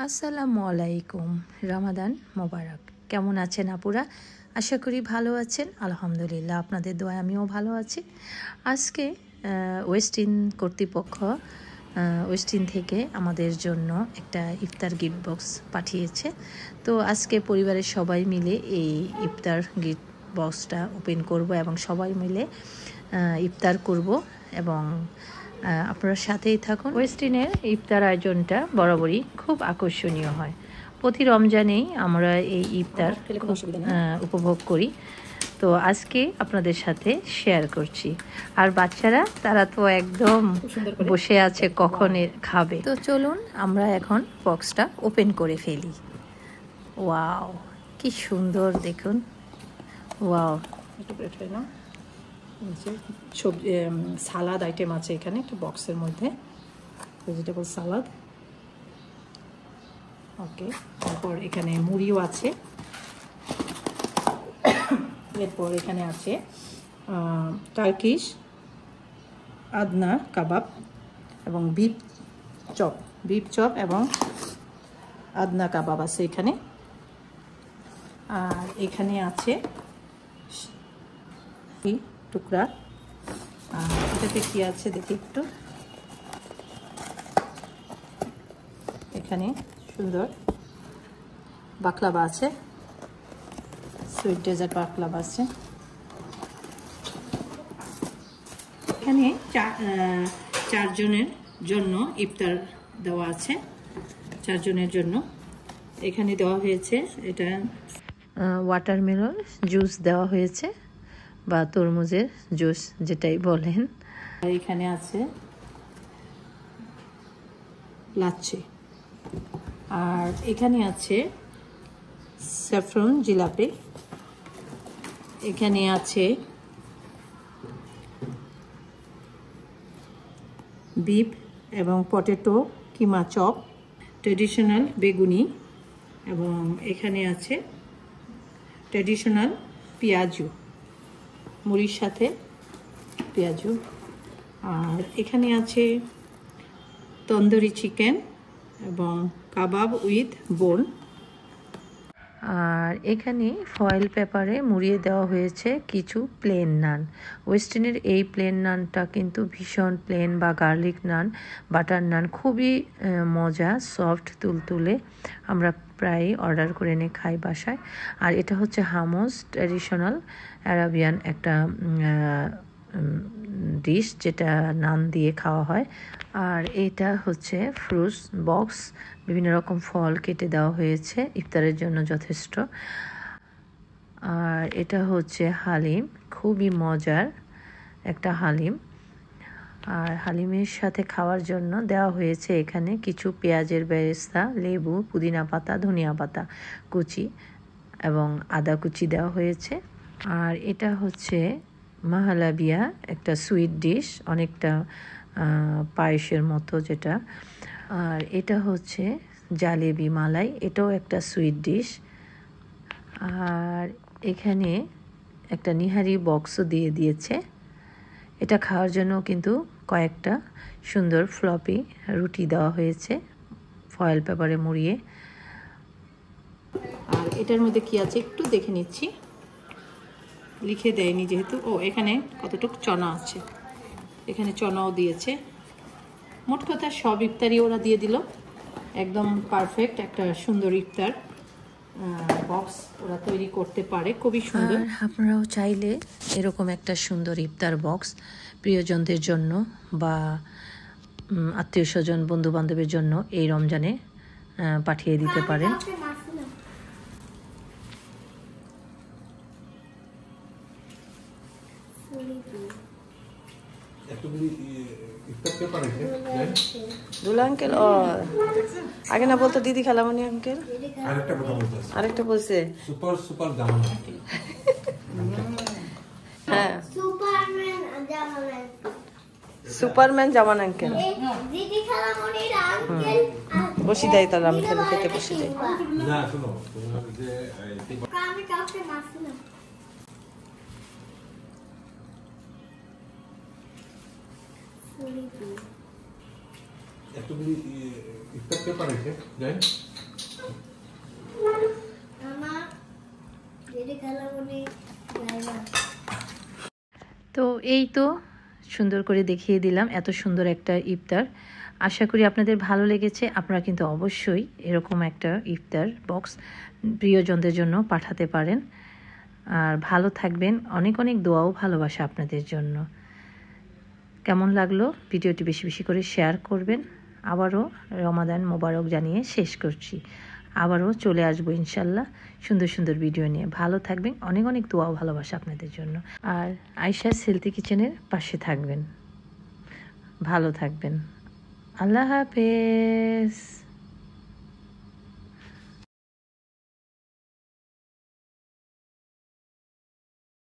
আসসালামু আলাইকুম। রমাদান মোবারক। কেমন আছেন আপুরা? আশা করি ভালো আছেন। আলহামদুলিল্লাহ, আপনাদের দোয়ায় আমিও ভালো আছি। আজকে ওয়েস্টিন কর্তৃপক্ষ ওয়েস্টিন থেকে আমাদের জন্য একটা ইফতার গিফট বক্স পাঠিয়েছে। তো আজকে পরিবারের সবাই মিলে এই ইফতার গিফট বক্সটা ওপেন করব এবং সবাই মিলে ইফতার করব এবং আপনারা সাথেই থাকুন। ওয়েস্টিনের ইফতার আয়োজনটা বরাবরই খুব আকর্ষণীয় হয়। প্রতি রমজানেই আমরা এই ইফতার উপভোগ করি। তো আজকে আপনাদের সাথে শেয়ার করছি। আর বাচ্চারা তারা তো একদম বসে আছে কখন খাবে। তো চলুন আমরা এখন বক্সটা ওপেন করে ফেলি। ওয়াও, কি সুন্দর দেখুন। ওয়াও, সবজি সালাদ আইটেম আছে এখানে একটা বক্সের মধ্যে, ভেজিটেবল সালাদ। ওকে, তারপর এখানে মুড়িও আছে। এরপর এখানে আছে টার্কিশ আদনা কাবাব এবং বিফ চপ এবং আদনা কাবাব আছে এখানে। আর এখানে আছে টুকরা। আর এটাতে কি আছে দেখি একটু। এখানে সুন্দর বাকলাভা আছে, সুইট ডেজার্ট বাকলাভা আছে। এখানে চারজনের জন্য ইফতার দেওয়া আছে, চারজনের জন্য এখানে দেওয়া হয়েছে। এটা ওয়াটারমেলন জুস দেওয়া হয়েছে বা তরমুজের জুস যেটাই বলেন। আর এখানে আছে লাচ্ছি। আর এখানে আছে স্যাফরন জিলাপি। এখানে আছে বিফ এবং পটেটো কিমা চপ, ট্রেডিশনাল বেগুনি, এবং এখানে আছে ট্রেডিশনাল পেঁয়াজু, মুড়ির সাথে পেঁয়াজু। আর এখানে আছে তন্দুরি চিকেন এবং কাবাব উইথ বোন। আর এখানে ফয়েল পেপারে মুড়িয়ে দেওয়া হয়েছে কিছু প্লেন নান। ওয়েস্টার্নের এই প্লেন নানটা কিন্তু ভীষণ প্লেন বা গার্লিক নান, বাটার নান, খুবই মজা, সফট, তুলতুলে। আমরা প্রায় অর্ডার করে এনে খাই বাসায়। আর এটা হচ্ছে হামস, ট্র্যাডিশনাল অ্যারাবিয়ান একটা ডিশ যেটা নান দিয়ে খাওয়া হয়। আর এটা হচ্ছে ফ্রুটস বক্স, বিভিন্ন রকম ফল কেটে দেওয়া হয়েছে ইফতারের জন্য যথেষ্ট। আর এটা হচ্ছে হালিম, খুবই মজার একটা হালিম। আর হালিমের সাথে খাওয়ার জন্য দেওয়া হয়েছে এখানে কিছু পেঁয়াজের বেরেস্তা, লেবু, পুদিনা পাতা, ধনিয়া পাতা কুচি এবং আদা কুচি দেওয়া হয়েছে। আর এটা হচ্ছে মাহালাবিয়া, একটা সুইট ডিশ, অনেকটা পায়েসের মতো যেটা। আর এটা হচ্ছে জালেবি মালাই, এটাও একটা সুইট ডিশ। আর এখানে একটা নিহারি বক্সও দিয়ে দিয়েছে। এটা খাওয়ার জন্য কিন্তু কয়েকটা সুন্দর ফ্লপি রুটি দেওয়া হয়েছে ফয়েল পেপারে মুড়িয়ে। আর এটার মধ্যে কি আছে একটু দেখে নিচ্ছি, লিখে দেয়নি যেহেতু। এখানে কতটুকু চনা আছে, এখানে চনাও দিয়েছে। মোট কথা সব ইফতারই ওরা দিয়ে দিল, একদম পারফেক্ট একটা সুন্দর ইফতার বক্স ওরা তৈরি করতে পারে, খুবই সুন্দর। আপনারাও চাইলে এরকম একটা সুন্দর ইফতার বক্স প্রিয়জনদের জন্য বা আত্মীয় স্বজন বন্ধু বান্ধবের জন্য এই রমজানে পাঠিয়ে দিতে পারেন। দুলা আঙ্কেল আগে না বলতো দিদি খালামণি আঙ্কেল, আরেকটা বলছে হ্যাঁ সুপারম্যান জামান আঙ্কেল। বসি দেয় তাহলে আমি খেলে খেতে বসে যাই। এতগুলি ইফতার পেপার আছে, তো এই তো সুন্দর করে দেখিয়ে দিলাম এত সুন্দর একটা ইফতার। আশা করি আপনাদের ভালো লেগেছে। আপনারা কিন্তু অবশ্যই এরকম একটা ইফতার বক্স প্রিয়জনদের জন্য পাঠাতে পারেন। আর ভালো থাকবেন। অনেক অনেক দোয়াও ভালোবাসা আপনাদের জন্য। কেমন লাগলো ভিডিওটি বেশি বেশি করে শেয়ার করবেন। আবারও রমাদান মোবারক জানিয়ে শেষ করছি। আবারও চলে আসবো ইনশাল্লাহ সুন্দর সুন্দর ভিডিও নিয়ে। ভালো থাকবেন। অনেক অনেক দোয়াও ভালোবাসা আপনাদের জন্য। আর আয়েশা হেলথি কিচেনের পাশে থাকবেন। ভালো থাকবেন। আল্লাহ হাফেজ।